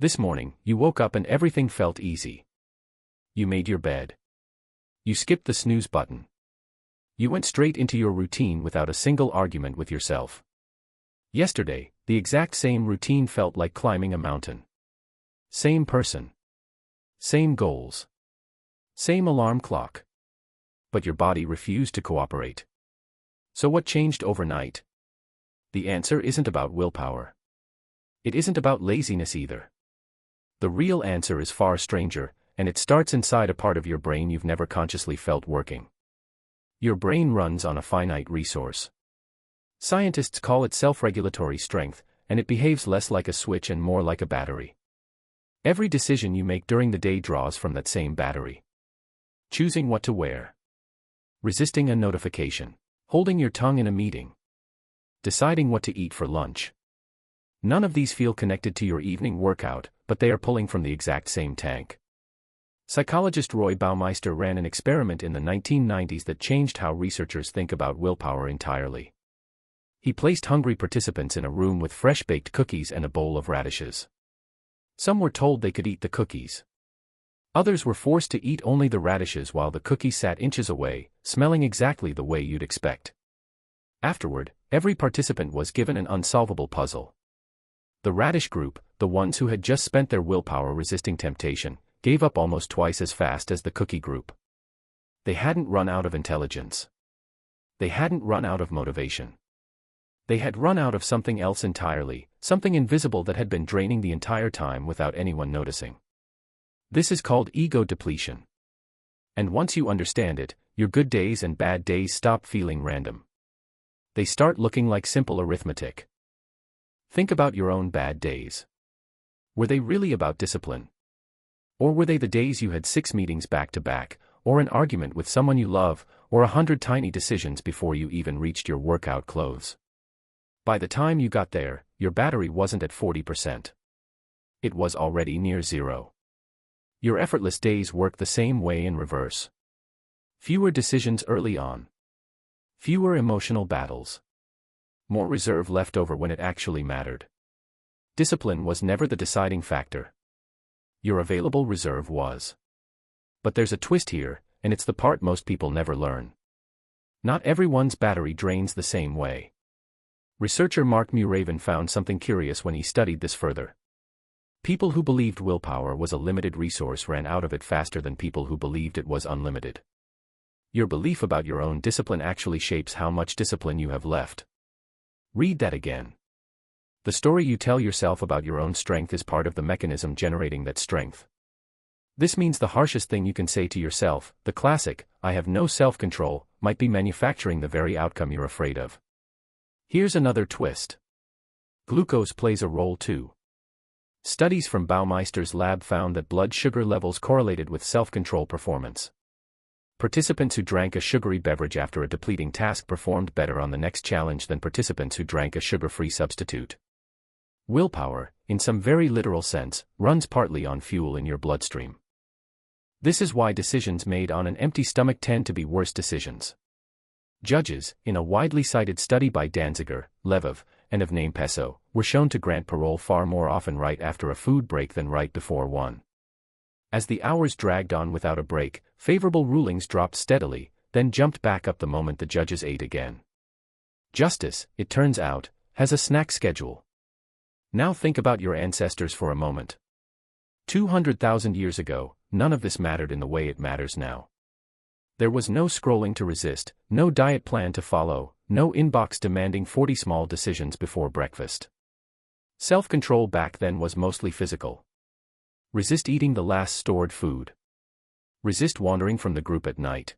This morning, you woke up and everything felt easy. You made your bed. You skipped the snooze button. You went straight into your routine without a single argument with yourself. Yesterday, the exact same routine felt like climbing a mountain. Same person. Same goals. Same alarm clock. But your body refused to cooperate. So what changed overnight? The answer isn't about willpower. It isn't about laziness either. The real answer is far stranger, and it starts inside a part of your brain you've never consciously felt working. Your brain runs on a finite resource. Scientists call it self-regulatory strength, and it behaves less like a switch and more like a battery. Every decision you make during the day draws from that same battery. Choosing what to wear. Resisting a notification. Holding your tongue in a meeting. Deciding what to eat for lunch. None of these feel connected to your evening workout, but they are pulling from the exact same tank. Psychologist Roy Baumeister ran an experiment in the 1990s that changed how researchers think about willpower entirely. He placed hungry participants in a room with fresh-baked cookies and a bowl of radishes. Some were told they could eat the cookies. Others were forced to eat only the radishes while the cookies sat inches away, smelling exactly the way you'd expect. Afterward, every participant was given an unsolvable puzzle. The radish group, the ones who had just spent their willpower resisting temptation, gave up almost twice as fast as the cookie group. They hadn't run out of intelligence. They hadn't run out of motivation. They had run out of something else entirely, something invisible that had been draining the entire time without anyone noticing. This is called ego depletion. And once you understand it, your good days and bad days stop feeling random. They start looking like simple arithmetic. Think about your own bad days. Were they really about discipline? Or were they the days you had 6 meetings back to back, or an argument with someone you love, or 100 tiny decisions before you even reached your workout clothes? By the time you got there, your battery wasn't at 40%. It was already near zero. Your effortless days work the same way in reverse. Fewer decisions early on. Fewer emotional battles. More reserve left over when it actually mattered. Discipline was never the deciding factor. Your available reserve was. But there's a twist here, and it's the part most people never learn. Not everyone's battery drains the same way. Researcher Mark Muraven found something curious when he studied this further. People who believed willpower was a limited resource ran out of it faster than people who believed it was unlimited. Your belief about your own discipline actually shapes how much discipline you have left. Read that again. The story you tell yourself about your own strength is part of the mechanism generating that strength. This means the harshest thing you can say to yourself, the classic, "I have no self-control," might be manufacturing the very outcome you're afraid of. Here's another twist. Glucose plays a role too. Studies from Baumeister's lab found that blood sugar levels correlated with self-control performance. Participants who drank a sugary beverage after a depleting task performed better on the next challenge than participants who drank a sugar-free substitute. Willpower, in some very literal sense, runs partly on fuel in your bloodstream. This is why decisions made on an empty stomach tend to be worse decisions. Judges, in a widely cited study by Danziger, Levov, and of name Peso, were shown to grant parole far more often right after a food break than right before one. As the hours dragged on without a break, favorable rulings dropped steadily, then jumped back up the moment the judges ate again. Justice, it turns out, has a snack schedule. Now think about your ancestors for a moment. 200,000 years ago, none of this mattered in the way it matters now. There was no scrolling to resist, no diet plan to follow, no inbox demanding 40 small decisions before breakfast. Self-control back then was mostly physical. Resist eating the last stored food. Resist wandering from the group at night.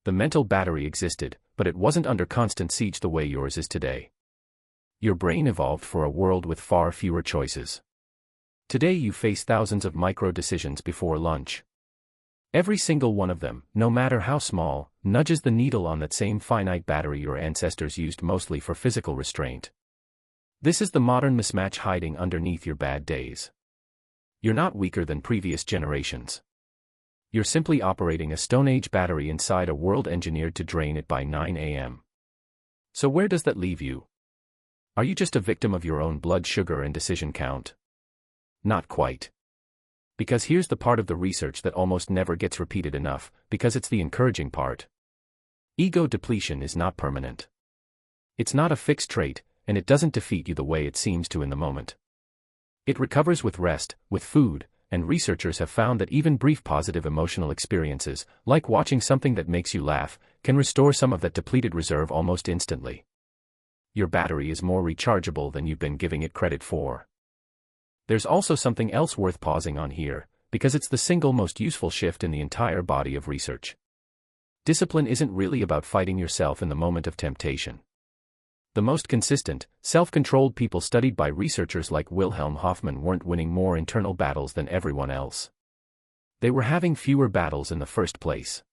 The mental battery existed, but it wasn't under constant siege the way yours is today. Your brain evolved for a world with far fewer choices. Today you face thousands of micro-decisions before lunch. Every single one of them, no matter how small, nudges the needle on that same finite battery your ancestors used mostly for physical restraint. This is the modern mismatch hiding underneath your bad days. You're not weaker than previous generations. You're simply operating a Stone Age battery inside a world engineered to drain it by 9 a.m. So where does that leave you? Are you just a victim of your own blood sugar and decision count? Not quite. Because here's the part of the research that almost never gets repeated enough, because it's the encouraging part. Ego depletion is not permanent. It's not a fixed trait, and it doesn't defeat you the way it seems to in the moment. It recovers with rest, with food, and researchers have found that even brief positive emotional experiences, like watching something that makes you laugh, can restore some of that depleted reserve almost instantly. Your battery is more rechargeable than you've been giving it credit for. There's also something else worth pausing on here, because it's the single most useful shift in the entire body of research. Discipline isn't really about fighting yourself in the moment of temptation. The most consistent, self-controlled people studied by researchers like Wilhelm Hoffman weren't winning more internal battles than everyone else. They were having fewer battles in the first place.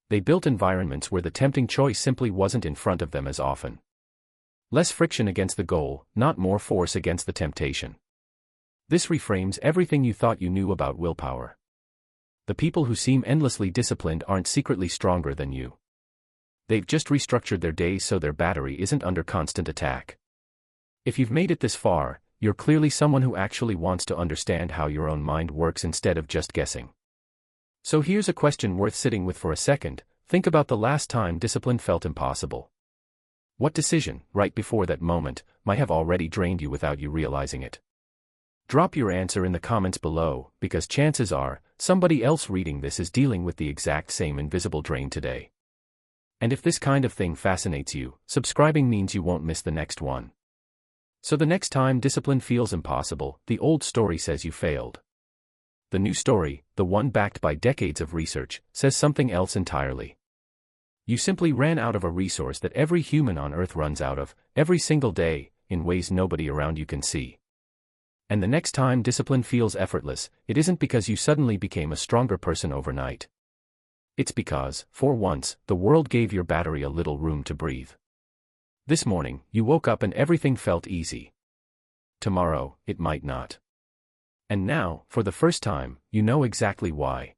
They built environments where the tempting choice simply wasn't in front of them as often. Less friction against the goal, not more force against the temptation. This reframes everything you thought you knew about willpower. The people who seem endlessly disciplined aren't secretly stronger than you. They've just restructured their days so their battery isn't under constant attack. If you've made it this far, you're clearly someone who actually wants to understand how your own mind works instead of just guessing. So here's a question worth sitting with for a second. Think about the last time discipline felt impossible. What decision, right before that moment, might have already drained you without you realizing it? Drop your answer in the comments below, because chances are, somebody else reading this is dealing with the exact same invisible drain today. And if this kind of thing fascinates you, subscribing means you won't miss the next one. So the next time discipline feels impossible, the old story says you failed. The new story, the one backed by decades of research, says something else entirely. You simply ran out of a resource that every human on Earth runs out of, every single day, in ways nobody around you can see. And the next time discipline feels effortless, it isn't because you suddenly became a stronger person overnight. It's because, for once, the world gave your battery a little room to breathe. This morning, you woke up and everything felt easy. Tomorrow, it might not. And now, for the first time, you know exactly why.